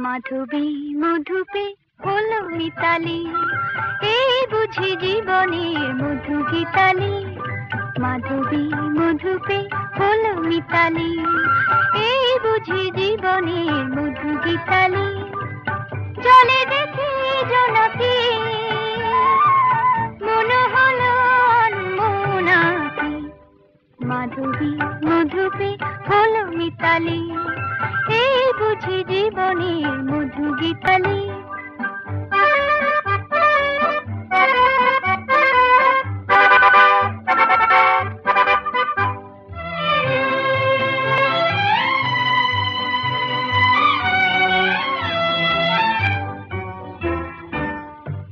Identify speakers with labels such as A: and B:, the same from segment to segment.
A: মাধবী মধুপে হলো মিতালি, এই বুঝি জীবনের মধু গীতালি। মাধবী মধুপে হলো মিতালি, এই বুঝি জীবনের মধু গীতালি। জলে দেখি জোনাকি, মনে হলো আনমনাকি। মাধবী মধুপে হলো মিতালি, এই বুঝি জীবনের মধু গীতালি।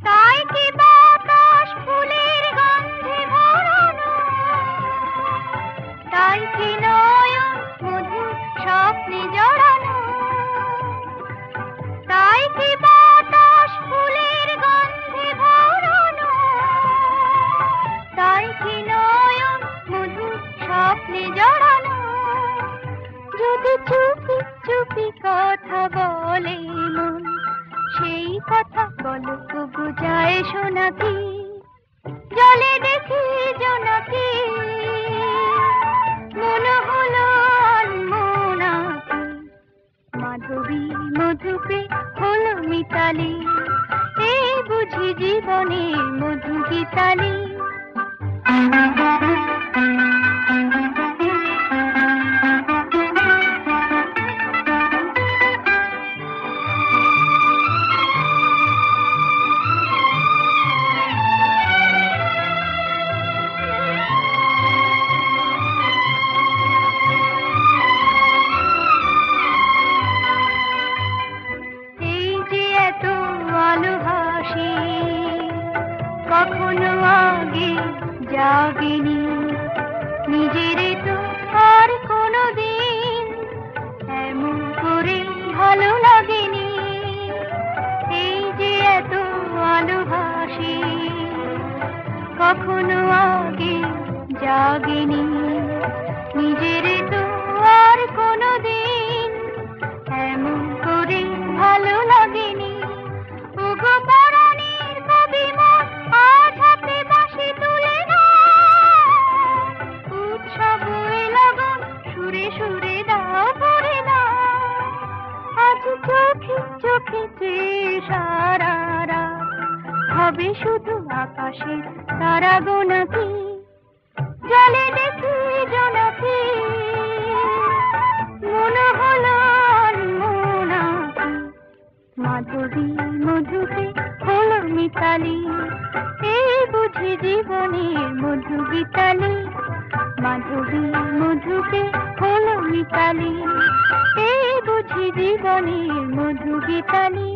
A: তাই কি বাতাস ফুলের গন্ধে ভরানো, তাই কি নয়ন মধুর স্বপ্নে জড়ানো। তাই কি বাতাস ফুলের গন্ধে ভরানো, তাই কি নয়ন মধুর স্বপ্নে জড়ানো। যদি চুপি চুপি কথা বলে মন, সেই কথা বলো তবু যায় শোনাকি। জলে দেখি জোনাকি, মনে হলো আনমনাকি। মাধবী মধুপে হলো মিতালি, এই বুঝি জীবনের মধু গীতালি। কখনো আগে জাগেনি, নিজের তো আর কোনো দিন এমন করে ভালো লাগেনি। এই যে এত ভালোবাসি, কখনো আগে জাগেনি, নিজের তো আর কোনো দিন এমন করে ভালো লাগেনি। ওগো পরাণের কবি মন, আজ হাতে বাঁশি তুলে নাও, উৎসব লগন সুরে সুরে দাও ভরে দাও। আজ চোখে চোখে চেয়ে সারা রাত হবে শুধু আকাশের তারা গোনাকি। জলে দেখি জোনাকি, মনে হলো আনমনাকি। মাধবী মধুপে হলো মিতালি, এই বুঝি জীবনের মধু গীতালি। মাধবী মধুপে হলো মিতালি, এই বুঝি জীবনের মধু গীতালি।